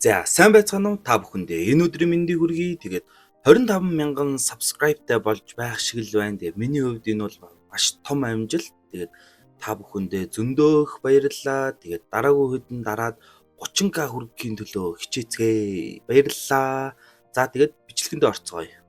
За сайн байцгаана уу та бүхэндээ энэ өдрийн мэндийг хүргэе. Тэгээд 25 мянган subscribe-тай болж байх шиг л байна. Тэгээд миний хувьд энэ бол маш том амжилт. Тэгээд та бүхэндээ зөндөөх баярлалаа. Тэгээд дараагийн хэдэн дараад 30k хүргэхийн төлөө хичээцгээе. Баярлалаа. За тэгээд бичлэгэндээ орцгоё.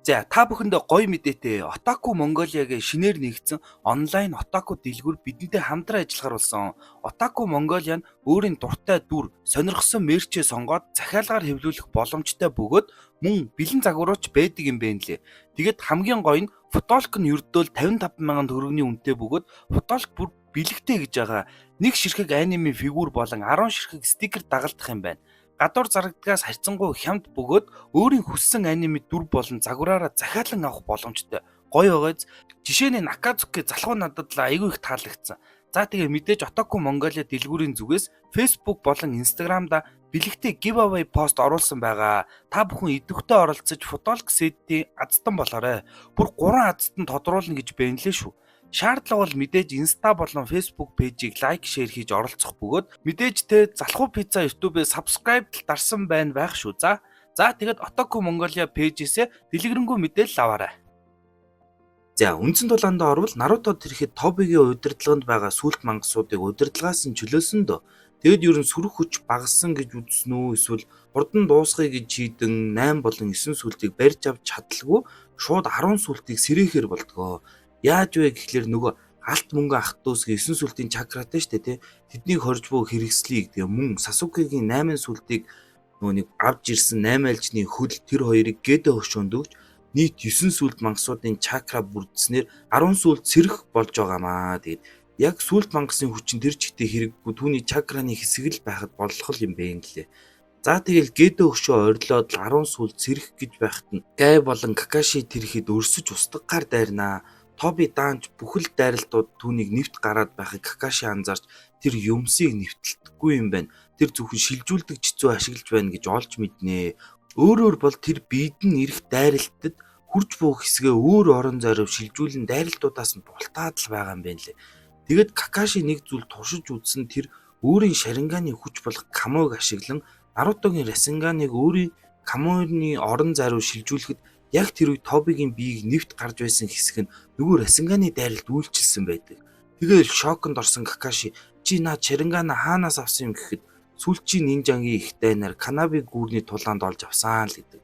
За та бүхэндээ гоё мэдээтэй Otaku Mongolia-гийн шинээр нэгдсэн онлайн Otaku дэлгүүр бидэнтэй хамтран ажиллахаар болсон. Otaku Mongolia нь өөрийн дуртай дүр, сонирхсон мерчээ сонгоод захиалгаар хэвлүүлэх боломжтой бөгөөд мөн бэлэн загварууч байдаг юм байна лээ. Тэгээд хамгийн гоё нь фотолк нь ердөө 55 мянган төгрөгийн үнэтэй бөгөөд фотолк бүр бэлэгтэй гэж байгаа. Нэг ширхэг аниме фигюр болон 10 ширхэг стикер дагалдах юм байна. Гадуур зарагдгаас харьцангуй хямд бөгөөд өөрийн хүссэн аниме дүр болон загвараараа захиалан авах боломжтой. Гоё байгааз. Жишээ нь Накадзуки залхуу надад л айгүй их таалагдсан. За тэгээ мэдээж Otaku Mongolia дэлгүүрийн зүгээс Facebook болон Instagram-да бэлэгтэй giveaway пост оруулсан байгаа. Та бүхэн идэвхтэй оролцож фотолк сетийн азтан болоорой. Бүр 3 азтан тодруулна гэж байна лээ шүү. Шаардлага бол мэдээж Insta болон Facebook пэйжийг лайк, шеэр хийж оролцох бөгөөд мэдээж тэ залхуу пицца YouTube-ээр subscribe дарсан байна байх шүү. За тэгэд Otaku Mongolia пэйжээсээ дэлгэрэнгүй мэдээлэл аваарай. За үндсэн дулаанд орвол Нарутод ирэхэд Тобигийн удирдлаганд байгаа сүлт мангасуудыг удирдлагаас нь чөлөөсөн дөө. Тэгэд ер нь сүрэх хүч багассан гэж үзсэн үү, эсвэл хурдан дуусгая гэж шийдэн 8 болон 9 сүлтийг барьж авч чадлаггүй шууд 10 сүлтийг сэрээхээр болдгоо. Яаж вэ гэхлээр нөгөө алт мөнгө ах дүүсгийн 9 сүлтийн чакратай штэ тий. Тэднийг хорж буй хэрэгслийг тэгээ мөн Сасукигийн 8 сүлтийг нөгөө нэг авж ирсэн 8 альчны хөл тэр хоёрыг гэдэ хөшөөнд өгч нийт 9 сүлт мангасуудын чакра бүрдснээр 10 сүлт сэрэх болж байгаамаа. Тэгээд яг сүлт мангасын хүчин тэр чигтээ хэрэггүй түүний чакраны хэсэг л байхад болох юм бэ гэлээ. За тэгэл гэдэ хөшөө орилоод 10 сүлт сэрэх гэж байхад нь Гай болон Какаши тэрхэд өрсөж устгах гар дайрнаа. Тоби даанч бүхэл дайралтууд түүнийг нэвт гараад байхыг Какаши анзаарч тэр юмсыг нэвтэлдэггүй юм байна. Тэр зөвхөн шилжүүлдэг чицүү ашиглаж байна гэж олж мэднэ. Өөрөөр бол тэр биедэн ирэх дайралтад хурж буух хэсгээ өөр орон зайруу шилжүүлэн дайралтуудаас нь бултаад л байгаа юм байна лээ. Тэгэд Какаши нэг зүйл туршиж үзсэн тэр өөрийн шаринганы хүч болох камог ашиглан Нарутогийн Расенганыг өөрийн камоны орон зайруу шилжүүлэхэд яг тэр үед Тобигийн биеийг нэвт гарч байсан хэсэг нь нөгөө Расенганы дайралд үйлчилсэн байдаг. Тэгээд шоконд орсон Какаши чи наа Шарингана хаанаас авсан юм гэхэд сүүлчийн нинжагийн их дайнаар Канаби гүүрний тулаанд олж авсан л гэдэг.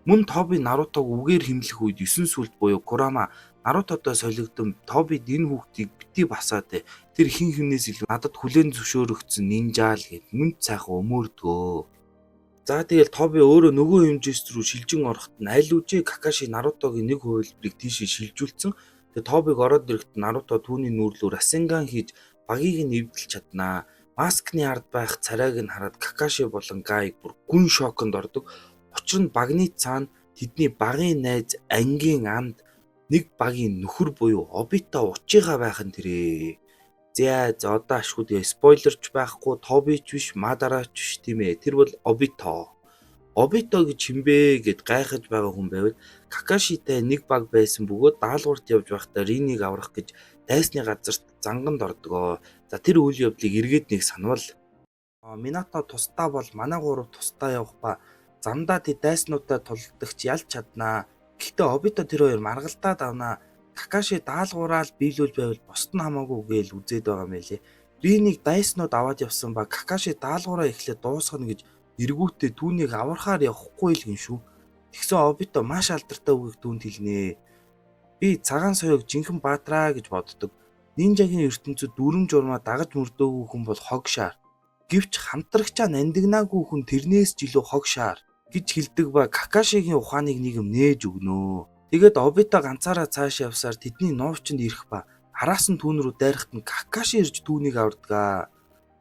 Мөн Тоби Нарутог үгээр хэмлэх үед 9 сүлт буюу Курама Нарутодоо солигдсон Тобид энэ хүүхдийг бити басаад тэр хин хүнээс илүү надад хүлээн зөвшөөрөгдсөн нинжа л гэд мөнт сайхан өмөрдгөө. За тэгэл Тоби өөрөө нөгөө хэмжээс рүү шилжин ороход нь аль үжи Какаши Нарутогийн нэг хувилбарыг тийшээ шилжүүлсэн. Тэгээ Тобиг ороод ирэхэд Наруто түүний нүүрлүү Расенган хийж багийг нь эвдэлж чаднаа. Маскны ард байх царайг нь хараад Какаши болон Гай бүр гүн шоконд ордог. Учир нь багны цаана тэдний багын найз ангийн анд нэг багийн нөхөр буюу Обито учигаа байх нь тэрээ. За одоо ашгүй тэгээ спойлерч байхгүй, Тобич биш, Мадараач биш тийм ээ. Тэр бол Обито. Обито гэж хинбэ гэд гайхаж байгаа хүн байвал Какашитай нэг баг байсан бөгөөд даалгаварт явж байхдаа Ринийг аврах гэж дайсны газарт занганд ордгоо. За тэр үйл явдлыг эргээд нэг санавал. Минато тусдаа бол манай гурав тусдаа явах ба замдаа тэд дайснуудаа тулдагч ялж чаднаа. Гэхдээ Обито тэр хоёр маргалдаад авнаа. Какаши даалгавраа биелүүл байвал босд нь хамаагүй гээл үзээд байгаа мэлээ. Ринийг дайснууд аваад явсан ба Какаши даалгавраа эхлээд дуусгана гэж эргүүтээ түүнийг аврахаар явахгүй л юм шүү. Тэгсэн Обито маш алдартай үгийг түүнд хэлнэ. Би цагаан соёог жинхэнэ баатраа гэж боддог. Нинжагийн ертөнцид дүрм журмаа дагаж мөрдөөгүй хүн бол хогшаар. Гэвч хамтрагчаа нандинаагүй хүн тэрнээс ч илүү хогшаар гэж хэлдэг ба Какашигийн ухааныг нэг юм нээж өгнө. Тэгээд Обито ганцаараа цааш явсаар тэдний нуувчинд ирэх ба араас нь түүн рүү дайрахт нь Какаши ирж түүнийг авардаг.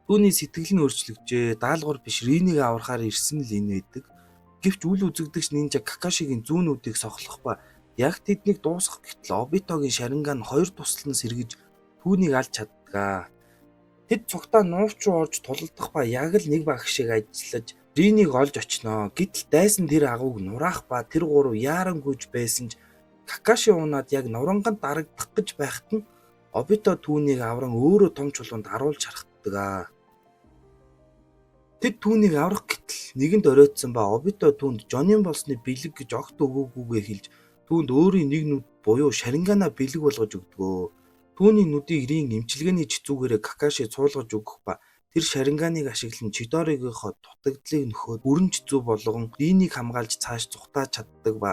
Түүний сэтгэл нь өөрчлөгжээ. Даалгавар биш Ринийг аврахаар ирсэн л энэ байдаг. Гэвч үл үзэгдэгч нинжа Какашигийн зүүнүүдийг сохлох ба яг тэднийг дуусгах гэтэл Обитогийн Шаринган хоёр туслан сэргэж түүнийг алж чаддаг. Тэд цогтаа нуувч руу орж тулалдах ба яг л нэг баг шиг ажиллаж Ринийг олж очноо. Гэтэл дайсан тэр агууг нураах ба тэр гурав яарангүйж байсан ч Какаши унаад яг нуранганд дарагдах гэж байхад нь Обито түүнийг авран өөрөө том чулуунд харуулж харагддаг. Тэд түүнийг аврах гэтэл нэгэнд оройтсон ба Обито түүнд Жонин болсны бэлэг гэж огт өгөөгүйгээ хэлж түүнд өөрийн нэг нүд буюу Шарингана бэлэг болгож өгдгөө. Түүний нүдийг Рин эмчилгээний чицүүгээрээ Какаши цуулгаж өгөх ба тэр Шаринганыг ашиглан Чидоригийнхоо дутагдлыг нөхөөд бүрэн чицүү болгон Ринийг хамгаалж цааш зүхтааж чаддаг ба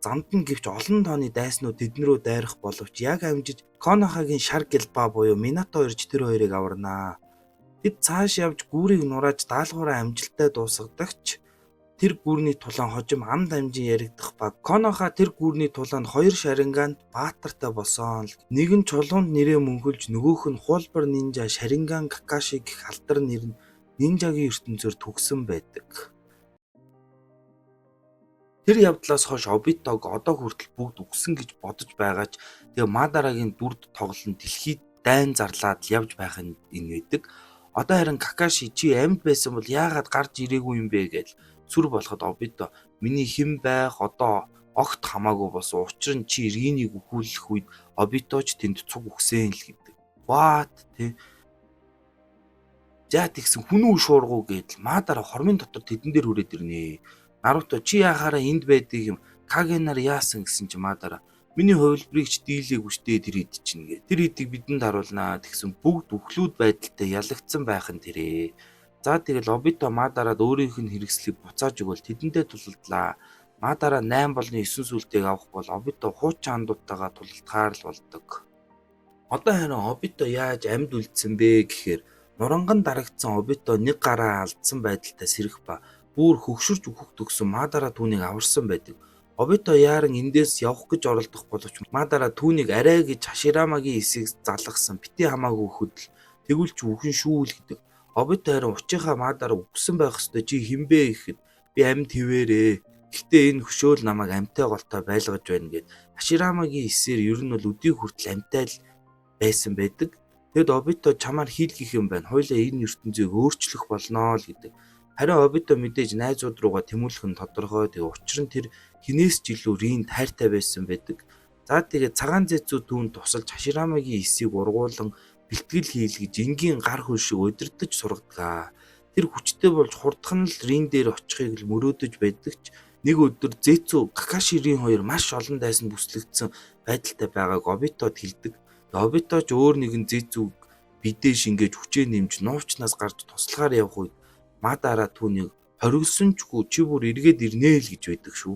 замд нь гэвч олон тооны дайснууд тэднэрөө дайрах боловч яг амжиж Конохагийн шар гэлба буюу Минато ирж тэр хоёрыг аварнаа. Тэд цааш явж гүүрийг нурааж даалгавраа амжилттай дуусгадагч тэр гүүрний тулаан хожим ам дамжин яригдах ба Коноха тэр гүүрний тулаанд 2 Шаринганд баатартай болсон л нэг нь чулуунд нэрээ мөнхөлж нөгөөх нь хуулбар нинжа Шаринган Какаши гэх алдар нэр нь нинжагийн ертөнцөөр төгсөн байдаг. Тэр явдлаас хойш Обитог одоо хүртэл бүгд үгсэн гэж бодож байгаач тэгээ Мадарагийн дүрд тоглон дэлхийд дайн зарлаад явж байх нь энэ байдаг. Одоо харин Какаши чи амьд байсан бол яагаад гарч ирээгүй юм бэ гэж сүр болоход Обито миний хэн байх одоо огт хамаагүй болсон. Учир нь чи Ринийг өхүүлэх үед Обито ч тэнд цуг өгсөн л гэдэг. What тий. За тэгсэн хүн үү шуургуу гэдэл Мадара хормын дотор тэдэн дээр хүрээд ирнэ. Наруто чи яхаараа энд байдаг юм Кагенаар яасан гэсэн чи Мадара миний хувилбарыг ч дийлээгүй штэ тэр ид чинь гэ. Тэр идийг бидэнд харуулнаа тэгсэн бүгд өхлүүд байдалтай ялагдсан байх нь тэрээ. За тэгэл Обито Мадараад өөрийнх нь хэрэгслийг буцааж өгвөл тэдэнтэй тулалдлаа. Мадара 8 болны 9 сүлдийг авах бол Обито хуучин андуудтайгаа тулалдахаар л болдог. Одоо харин Обито яаж амьд үлдсэн бэ гэхээр нуранган дарагдсан Обито нэг гараа алдсан байдалтай сэрэх ба бүр хөгшөрж өгөх төгсөн Мадара түүнийг аварсан байдаг. Обито яаран эндээс явах гэж оролдох боловч Мадара түүнийг арай гэж Хаширамагийн эсийг залгасан бити хамаагүй хөдөл тэгвэл ч үхэн шүү л гэдэг. Обито харин учийнхаа Мадара үгсэн байх ёстой чи хинбэ гэхэд би амьд хിവэрээ. Гэхдээ энэ хөшөөл намайг амьтай голтой байлгаж байна гэд Хаширамагийн эсээр ер нь бол өдийг хүртэл амьтай л байсан байдаг. Тэгэд Обито чамаар хийлгэх юм байна. Хойлоо энэ ертөнцийг өөрчлөх болноо л гэдэг. Харин Обито мэдээж найзууд руугаа тэмүүлэх нь тодорхой. Тэгээ учир нь тэр хинээс ч илүү Ринд хайртай байсан байдаг. За тэгээ цагаан зэцүү түүнд тусалж Хаширамагийн эсийг ургуулan бэлтгэл хийлгэж энгийн гар хөл шиг удирдах сургадаг. Тэр хүчтэй болж хурдах нь л Рин дээр очихыг л мөрөөдөж байдаг ч нэг өдөр зэцүү Какаширийн хоёр маш олон дайсан бүслэгдсэн байдалтай байгааг Обитод хэлдэг. Обито ч өөр нэгэн зэцүүг бидээ шингээж хүчээ нэмж нуучнаас гарч туслахаар явах үед Мадара түүнийг хоригсончгүй чи бүр эргээд ирнэ л гэж байдаг шүү.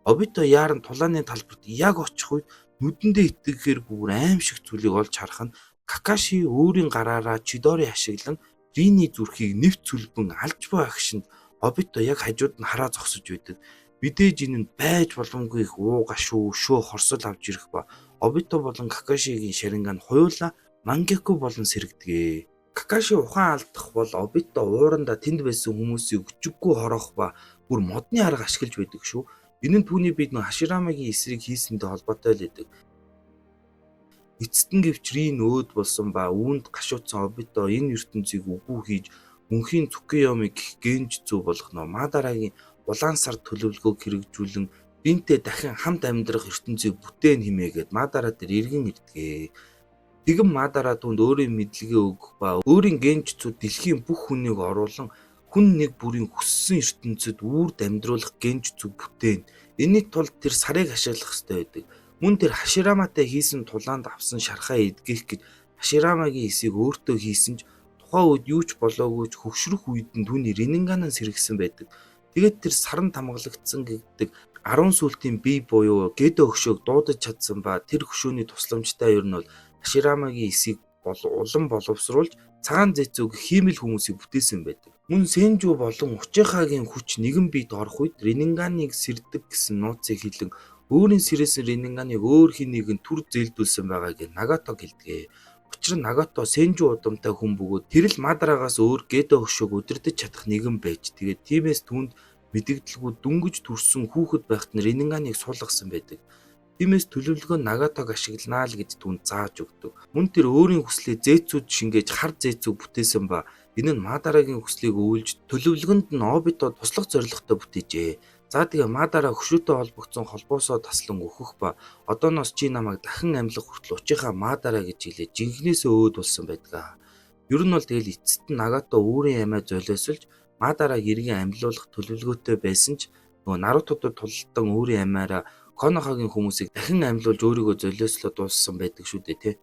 Обито яаран тулааны талбарт яг очих үед нүдэндээ итгэхээр бүр аим шиг зүйлийг олж харах нь Какаши өөрийн гараараа Чидори ашиглан Рины зүрхийг нэвт цүлбэн алж буй агшинд Обито яг хажууд нь хараа зогсож байдаг. Мэдээж энэ нь байж боломгүй их ууга шүү хорсол авч ирэх ба Обито болон Какашигийн Шаринган хуйлаа Мангяку болон сэрэгдэгэ. Какаши ухаан алдах бол Обито уурандаа тэнд байсан хүмүүсийг өчиггүй хорох ба бүр модны арга ашиглаж байдаг шүү. Энэ нь түүний бид Хаширамагийн эсрэг хийсэнтэй холбоотой л байдаг. Эцэст нь гэвч Рин өөд болсон ба үүнд гашуудсан Обито энэ ертөнцийг үгүй хийж мөнхийн Цукиёми гэх генжзүү болгоно. Мадарагийн улаан сар төлөвлөгөөг хэрэгжүүлэн Ринтэй дахин хамт амьдрах ертөнцийг бүтээн химээгээд Мадара дээр иргэн ирдгээ. Тэгэн Мадара түнд өөрийн мэдлэгээ өгөх ба өөрийн генжзүүд дэлхийн бүх хүнийг оруулан хүн нэг бүрийн хүссэн ертөнцид үрд амьдруулах генжзүү бүтээн. Энэний тулд тэр сарыг ашиглах ёстой байдаг. Мөн тэр Хашираматай хийсэн тулаанд авсан шархаа эдгэх гэж Хаширамагийн эсийг өөртөө хийсэн ч тухайн үед юу ч болоогүй ч хөгшрөх үед нь түүний Рининганан сэргсэн байдаг. Тэгээд тэр саран тамгалагдсан гэдэг 10 сүлтийн бие буюу Гэдо хөшөөг дуудаж чадсан ба тэр хөшөөний тусламжтай ер нь бол Хаширамагийн эсийг улам боловсруулж цагаан зэцүүг хиймэл хүмүүсийг бүтээсэн байдаг. Мөн Сенжу болон Учихагийн хүч нэгэн биед орох үед Рининганыг сэрдэг гэсэн нууцыг хэлэн өөрийн сэрээсэн Рининганыг өөр хэнийг нь түр зээлдүүлсэн байгааг Нагато хэлдэг. Учир нь Нагато Сенжу удамтай хүн бөгөөд тэр л Мадарагаас өөр Гэдо хөшөөг удирдах чадах нэгэн байж тэгээд тиймээс түүнд мэдэгдэлгүй дүнгэж төрсөн хүүхэд байхад нь Рининганыг суулгасан байдаг. Тиймээс төлөвлөгөө Нагатог ашигланаа л гэж түүнд зааж өгдөг. Мөн тэр өөрийн хүслээ зээцүүд шингээж хар зээцүү бүтээсэн ба энэ нь Мадарагийн хүслийг өвлж төлөвлөгөөнд нь Обито туслах зорилготой бүтээжээ. За тэгээ Мадара хөшөөтэй холбогдсон холбоосоо таслан өөхөх ба одооноос чи намайг дахин амьлах хүртэл Учихаа Мадара гэж хэлээ жинхнээсээ өөд болсон байдаг. Ер нь бол тэгэл эцэст нь Нагато өөрийн амиа золиослж Мадарааг эргэн амьлуулах төлөвлөгөөтэй байсан ч нөгөө Нарутодод тулалдан өөрийн амиараа Конохагийн хүмүүсийг дахин амьлуулж өөрийгөө золиослоо дууссан байдаг шүү дээ тий.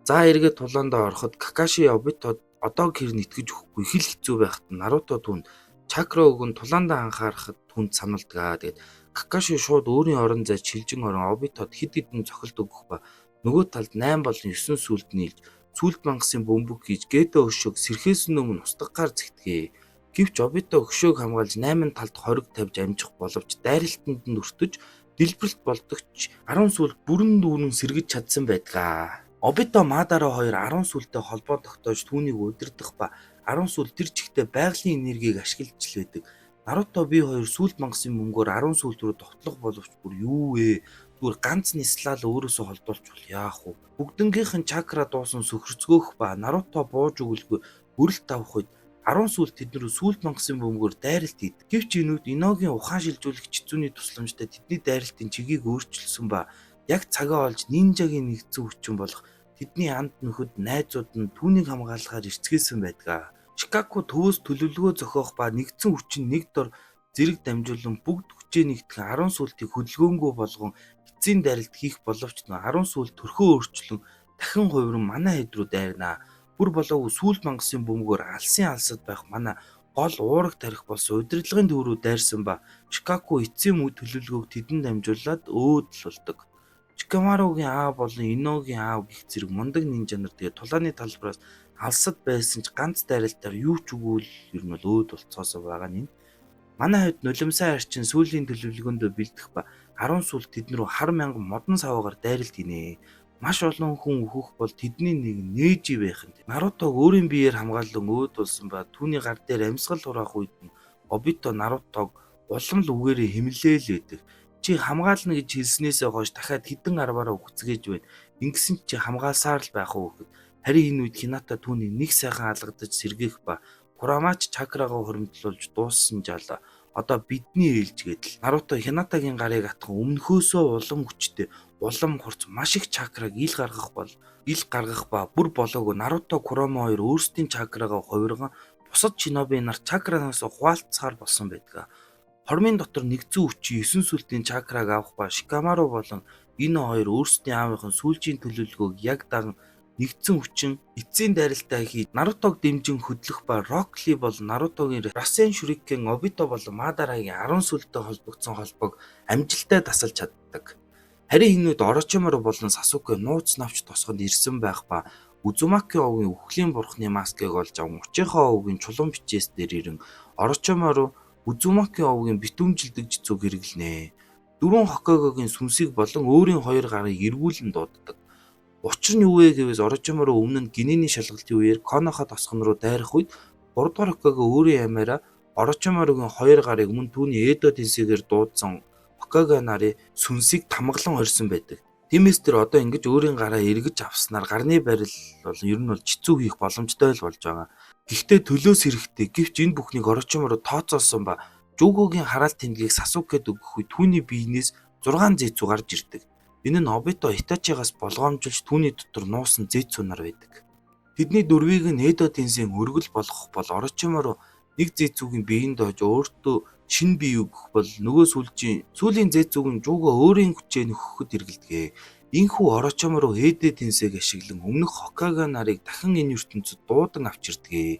За эргээд тулаандаа ороход Какаши Обитод одоо гэр нэтгэж өгөхгүй хэл хэцүү байхад Наруто түн чакра өгөн тулаандаа анхаарахад түнд саналдаг. Тэгээд Какаши шууд өөрийн орон зай чилжин орон Обитод хэд хэдэн цохилт өгөх ба нөгөө талд 8 болон 9 сүлд нийлж сүлд мангасын бөмбөг хийж Гэдо өшөөг сэрхээс өмнө устгагаар зэгтгээ. Гэвч Обито өшөөг хамгаалж 8 талд хориг тавьж амжих боловч дайралтанд нь өртөж дэлбэрэлт болдогч 10 сүлд бүрэн дүүрэн сэргэж чадсан байдаг. Обито Мадара хоёр 10 сүлдтэй холбоо тогтоож түүнийг удирдах ба 10 сүлд тэр чигтээ байгалийн энергийг ашиглаж л байдаг. Наруто би хоёр сүлд мангасын мөнгөөр 10 сүлд рүү довтлох боловч бүр юу вэ? Зүгээр ганц нислал өөрөөсөө холдуулж бол яах вэ? Бүгднгийнх нь чакра дуусан сөхөрцгөөх ба Наруто бууж өгөлгүй өрөлт авах үед 10 сүлд тэднэрүү сүлд мангасын бөмбөгөөр дайралт хийдэг. Гэвч энүүд Иногийн ухаан шилжүүлэх чицүүний тусламжтай тэдний дайралтын чигийг өөрчилсөн ба яг цагаа олж нинжагийн нэгдсэн хүчин болох тэдний амт нөхөд найзууд нь түүнийг хамгаалахаар эрцгээсэн байдаг. Шикаку төвөөс төлөвлөгөө зохиох ба нэгдсэн хүчин нэг дор зэрэг дамжуулан бүгд хүчээ нэгтгэн 10 сүлтийг хөдөлгөөнгүй болгон эцсийн дайралт хийх боловч 10 сүлт төрхөө өөрчлөн дахин хувиран манай хэд рүү дайрнаа. Бүр болоогүй сүлд мангасын бөмбөгөөр алсын алсад байх манай гол уураг тарих болсон удирдлагын төв рүү дайрсан ба Шикаку эцсийн мөд төлөвлөгөөг тэдэнд дамжуулаад өөдлөлдөг. Шикамаругийн аав болон Иногийн аав гих зэрэг мундаг нинжа нар тэгээ тулааны талбараас алсад байсан ч ганц дайралтаар юу ч үгүй л ер нь өөд болцоосоо байгаа нь. Манай хувьд нулимсаа арчин сүүлийн төлөвлөгөөндөө бэлдэх ба 10 сүлд тэднэрүү хар мянган модон саваагаар дайралт хийнэ. Маш олон хүн өөхөх бол тэдний нэг нээжи байх юм. Нарутог өөрийн биеэр хамгаалан өөд болсон ба түүний гар дээр амьсгал хураах үед нь Обито Нарутог улам л үгээрээ хэмлээл байдаг. Чи хамгаална гэж хэлснээсээ хойш дахиад хідэн арбаараа үгцгээж байна. Ингэсэн чи хамгаалсаар л байх уу гэхэд харин энэ үед Хината түүний нэг сайхан алгадаж сэргээх ба Курамач чакрагаа хөрөмтлүүлж дууссан жаалаа. Одоо бидний ээлж гэдэл Наруто Хинатагийн гарыг атхан өмнөхөөсөө улам хүчтэй улам хурц маш их чакраг ил гаргах ба бүр болоогүй Наруто Курама хоёр өөрсдийн чакрагаа хувирган бусад шиноби нар чакранаас хуваалцахаар болсон байдаг. Хормын дотор нэгдсэн хүчийн 9 сүлтийн чакраг авах ба Шикамару болон Ино хоёр өөрсдийн аавынхын сүүлчийн төлөвлөгөөг яг даган нэгдсэн хүчин эцсийн дайралтаа хийж Нарутог дэмжин хөдлөх ба Рокли болон Нарутогийн Расен Шүрикен Обито болон Мадарагийн 10 сүлдтэй холбогдсон холбоог амжилттай тасалж чаддаг. Харин энүүд Орочимару болон Сасуке нууц навч тосгонд ирсэн байх ба Узумаки овгийн үхлийн бурхны маскыг олж аван Учийнхаа овгийн чулуун бичээс дээр ирэн Орочимару Узумаки овгийн битүүмжилдэг жицүүг хэрэглэнэ. 4 Хоккагогийн сүнсийг болон өөрийн 2 гарыг эргүүлэн дууддаг. Учир нь юу вэ гэвээс Орочимару өмнө нь гинэний шалгалтын үеэр Конохо тосгон руу дайрах үед 3 дугаар Хоккаго өөрийн амиараа Орочимаругийн 2 гарыг мөн түүний Эдо тэнцэгээр дуудсан Хоккаго нарын сүнсийг тамгалан хорьсон байдаг. Тиймээс тэр одоо ингэж өөрийн гараа эргэж авснаар гарны барил бол ер нь бол жицүү хийх боломжтой л болж байгаа. Гэхдээ төлөөс хэрэгтэй. Гэвч энэ бүхнийг Орочимару тооцоолсон ба Жугогийн хараалт тэмдгийг Сасукед өгөх үед түүний биенээс 6 зэцүү гарч ирдэг. Энэ нь Обито Итачигаас болгоомжилж түүний дотор нуусан зэцүү нар байдаг. Тэдний дөрвийг нь Эдо тэнцийн өргөл болгох бол Орочимару нэг зэцүүгийн биеинд дож өөртөө шинэ бие өгөх бол нөгөө сүүлийн зэцүүг нь Жуго өөрийн хүчээ нөхөхөд хэрэгэлдэг. Инхүү Орочимару Эдо тэнцийг ашиглан өмнөх Хоккаго нарыг дахин энэ ертөнцид дуудан авчирдаг.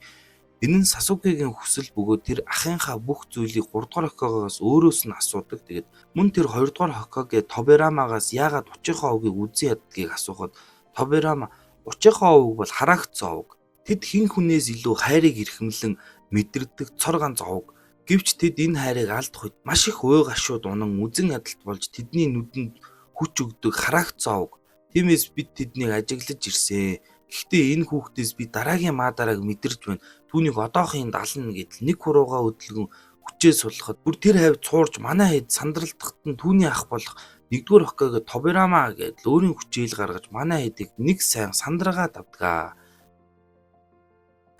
Энэ нь Сасукегийн хүсэл бөгөөд тэр ахынхаа бүх зүйлийг 3 дугаар Хоккагоос өөрөөс нь асуудаг. Тэгээд мөн тэр 2 дугаар Хоккаге Тоберамагаас яагаад Учийнхаа овгийг үзэн яддгийг асуухад Тоберама Учийнхаа овг бол хараагцсан овг. Тэд хэн хүнээс илүү хайрыг эрхэмлэн мэдэрдэг цор ганц овг. Гэвч тэд энэ хайрыг алдах үед маш их ой гашууд унан үзэн ядалт болж тэдний нүдэнд хүч өгдөг хараагцсан овг. Тиймээс бид тэднийг ажиглаж ирсэн. Гэхдээ энэ хүүхдээс би дараагийн Мадарааг мэдэрч байна. Түүнийг одоохын дална гэдэл нэг хуруугаа өдлгөн хүчээ суллахад бүр тэр хавь цуурж манай хэд сандралтахт нь түүний ах болох 1-р Хоккаго Тоберама гэдэл өөрийн хүчээл гаргаж манай хэдийг нэг сайн сандраагаад авдаг.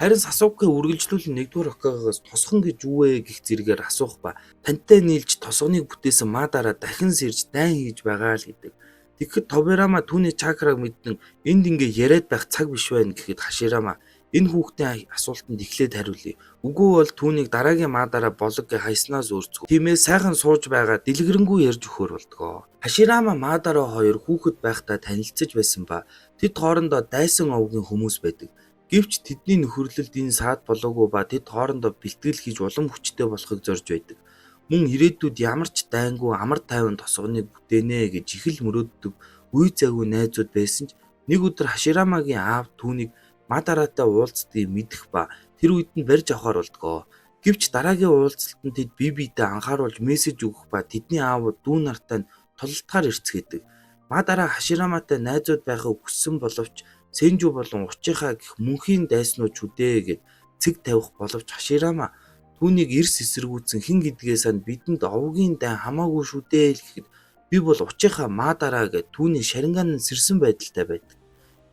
Харин Сасуке үргэлжлүүлэн 1-р Хоккагоос тосхон гэж юу вэ гэх зэрэгээр асуух ба тантай нийлж тосгоныг бүтээсэн Мадара дахин сэрж дайн хийж байгаа л гэдэг. Тэгэхэд Тоберама түүний чакраг мэднэ энд ингээ яриад байх цаг биш байна гэхэд Хаширама Энэ хүүхдийн асуултанд эхлээд хариулъя. Үгүй бол түүнийг дараагийн Мадараа болог гэж хайснаас өөрцгөө. Тиймээс сайхан сууж байгаа дэлгэрэнгүй ярьж өгөхөр болдгоо. Хаширама Мадараа хоёр хүүхэд байхдаа танилцж байсан ба тэд хоорондоо дайсан овгийн хүмүүс байдаг. Гэвч тэдний нөхөрлөлд энэ саад болоогүй ба тэд хоорондоо бэлтгэл хийж улам хүчтэй болохыг зорж байдаг. Мөн ирээдүйд ямар ч дайнгүй амар тайван тосгоныг бүтээнэ гэж их л мөрөөддөг үе зайгүй найзууд байсан ч нэг өдөр Хаширамагийн аав түүнийг Мадараатай уулздгийг мэдэх ба тэр үед нь барьж авахар болдгоо. Гэвч дараагийн уулзалтанд тэд бие биедээ анхааруулж мессеж өгөх ба тэдний аавууд дүү нартай тулалтгаар ирцгээдэг. Мадараа Хашираматай найзууд байхыг хүссэн боловч Сэнжүү болон Учийнхаа гэх мөнхийн дайснууд чүдээ гэд цэг тавих боловч Хаширама түүнийг эрс эсэргүүцэн хэн гэдгээ санд бидэнд овгийн дай хамаагүй шүү дээ л гэхэд би бол Учийнхаа Мадараа гэд түүний шаринган нь сэрсэн байдалтай байдаг.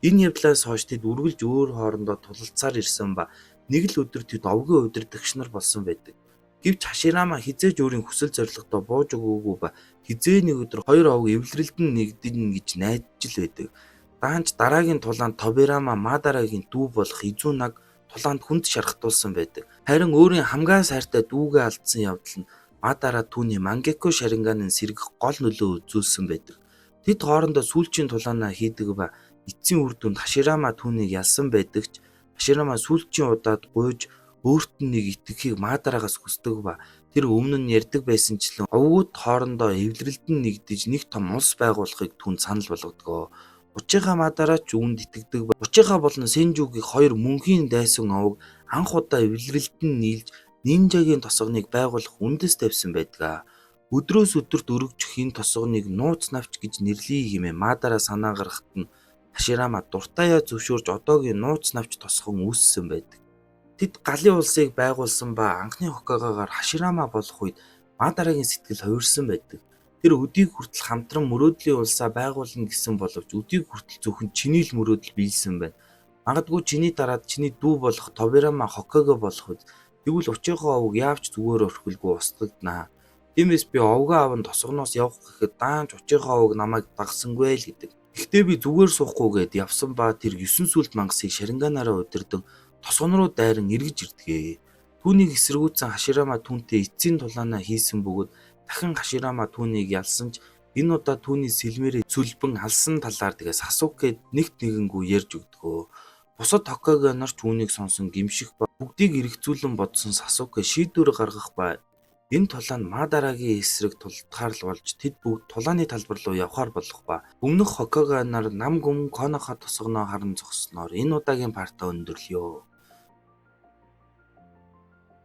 Энэ явдлаас хойш тэд үргэлж өөр хоорондоо тулалцаар ирсэн ба нэг л өдөр тэд овгийн удирдагч нар болсон байдаг. Гэвч Хаширама хизээж өөрийн хүсэл зорилгодоо бууж өгөөгүй ба хизээ нэг өдөр хоёр овг эвлэрэлдэн нэгдэн гэж найдаж л байдаг. Даанч дараагийн тулаанд Тобирама Мадарагийн дүү болох Изунаг тулаанд хүнд шархтуулсан байдаг. Харин өөрийн хамгаа сайртай дүүгээ алдсан явдал нь Мадараа түүний Мангеко шаринган сэргэх гол нөлөө үзүүлсэн байдаг. Тэд хоорондоо сүүлчийн тулаанаа хийдэг ба эцсийн үр дүнд Хаширама түүнийг ялсан байдаг ч Хаширама сүүлчийн удаад гуйж өөрт нь нэг итгэхийг Мадараагаас хүсдэг ба тэр өмнө нь ярьдаг байсанчлан овгууд хоорондоо эвлэрэлдэн нэгдэж нэг том улс байгуулахыг түүнд санал болгодгоо. Учийнхаа Мадараа ч үүнд итгэдэг ба Учийнхаа болон Сэнжүүгийн хоёр мөнхийн дайсан овг анх удаа эвлэрэлдэн нийлж нинжагийн тосгоныг байгуулах үндэс тавьсан байдаг. Өдрөөс өдөрт өргөжих энэ тосгоныг нууц навч гэж нэрлэе хэмээн Мадараа санаа гаргахад нь Хаширама дуртаяа зөвшөөрж одоогийн нууц навч тосгон үүссэн байдаг. Тэд галын улсыг байгуулсан ба анхны Хоккагегаар Хаширама болох үед Мадараагийн сэтгэл хувирсан байдаг. Тэр өдийг хүртэл хамтран мөрөөдлийн улсаа байгуулна гэсэн боловч өдийг хүртэл зөвхөн чиний л мөрөөдөл биелсэн байна. Магадгүй чиний дараад чиний дүү болох Тобирама Хоккаге болох үед тэгвэл Учийнхаа овг яавч зүгээр орхилгүй устгагдана. Тиймээс би овгоо аван тосгоноос явах гэхэд даанч Учийнхаа овг намайг дагсангүй л гэдэг. Гэхдээ би зүгээр суухгүйгээд явсан ба тэр 9 сүлд мангасыг шаринганаараа удирдан тосгон руу дайран эргэж ирдгээ. Түүнийг эсэргүүцэн Хаширама түүнтэй эцсийн тулаанаа хийсэн бөгөөд дахин Хаширама түүнийг ялсан ч энэ удаа түүний сэлмээрээ зүлбэн алсан талаар тэгээ Сасукед нэгт нэгэнгүй ярьж өгдгөө. Бусад Хоккаге нар ч түүнийг сонсон гимших ба бүгдийг эргцүүлэн бодсон Сасуке шийдвэр гаргах ба энэ тулаанд Мадараагийн эсрэг тултахаар л болж тэд бүгд тулааны талбар руу явхаар болох ба өмнөх Хоккаге нар нам гүм Коноха тосгоноо харан зогсноор энэ удаагийн парта өндөрлөё.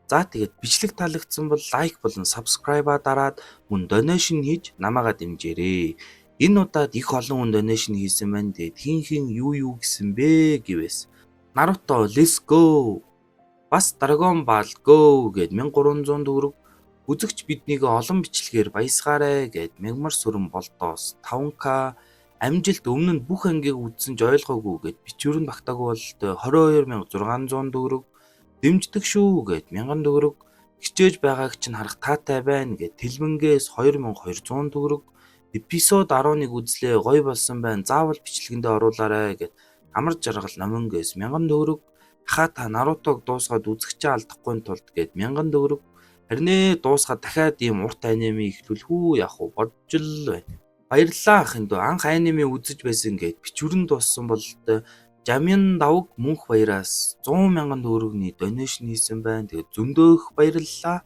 За тэгээд бичлэг таалагдсан бол лайк болон subscribe-а дараад мөн donation хийж намайга дэмжээрэй. Энэ удаад их олон хүн donation хийсэн байна. Тэгээд хин юу гэсэн бэ гэвээс. Наруто let's go. Бас Dragon Ball go гэд 1300 төгрөг. Үзэгч биднийг олон бичлэгээр баясгаарай гэд мягмар сүрэн болдоос 5k. Амжилт өмнө нь бүх ангийг үзсэн ч ойлгоогүй гэд бичвэрэн багтаагүй бололт 22600 төгрөг. Дэмждэг шүү гэд 1000 төгрөг. Хичээж байгааг чинь харах таатай байна гэд Тэлбэнгээс 2200 төгрөг. Эпизод 11 үзлээ гоё болсон байна. Заавал бичлэгэндээ оруулаарай гэд амар жаргал намангээс 1000 төгрөг. Хата Нарутог дуусгаад үзэгчээ алдахгүй тулд гэд 1000 төгрөг. Харин дуусгаад дахиад ийм урт аниме ихлүүлэх үү яах вэ бодж л байна. Баярлалаа ахын дөө анх аниме үзэж байсан гэд бичвэрэн дууссан бололтой. Жамин давг мөнх баяраас 100,000 төгрөгийн donation хийсэн байна. Тэгээд зөндөөх баярлалаа.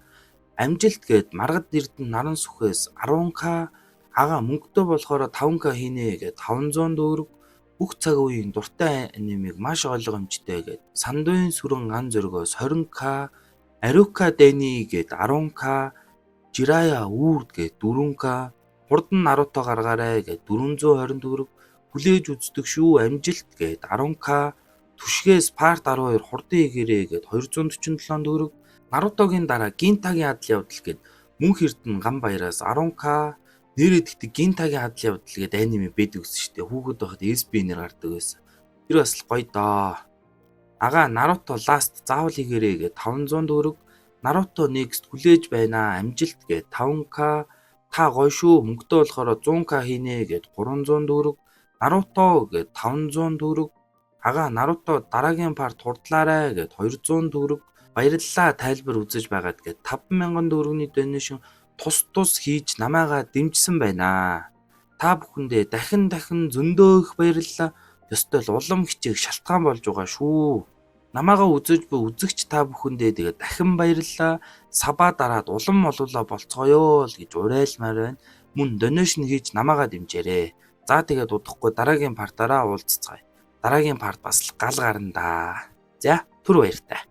Амжилт гэд Маргад Эрдэнэ наран сүхээс 10k. Ага мөнгөтэй болохоор 5k хийнэ гэд 500 төгрөг. Бүх цаг үеийн дуртай анимыг маш ойлгомжтой гэд Сандуын сүрэн ан зөргөөс 20k. Арука Дэни гэд 10k. Жирая Үрд гэд 4k. Хурдан Наруто гаргаарай гэд 420 төгрөг. Хүлээж үздэг шүү амжилт гэд 10k. Түшгээс парт 12 хурдан игээрээ гэд 247 төгрөг. Нарутогийн дараа Гинтагийн адал явдал гэд мөнх эрдэнэ ган баяраас 10k. Нэрээ тэгтэг Гинтагийн адал явдал гэд аниме байдаг гэсэн штэ. Хүүхэд байхад SB-нэр гардаг байсан. Тэр бас л гоё доо. Ага Наруто last заавал игээрээ гэд 500 төгрөг. Наруто next хүлээж байна амжилт гэд 5k. Та гоё шүү мөнгөтэй болохоор 100k хийнэ гэд 300 төгрөг. Наруто гэд 500 төгрөг. Ага Наруто дараагийн парт хурдлаарай гэд 200 төгрөг баярлалаа тайлбар үзэж байгаад гээд 5,000 төгрөгийн донешн тус хийж намайгаа дэмжсэн байна. Та бүхэндээ дахин зөндөө их баярлалаа. Ёстой л улам хичээх шалтгаан болж байгаа шүү. Намайгаа үзэж буй үзэгч та бүхэндээ тэгээд дахин баярлалаа. Сабаа дараад улам олуулаа болцгоё л гэж уриалмаар байна. Мөн донешн хийж намайгаа дэмжээрэй. За тэгээд удахгүй дараагийн партаараа уулзцгаая. Дараагийн парт бас гал гарна да. За түр баяртай.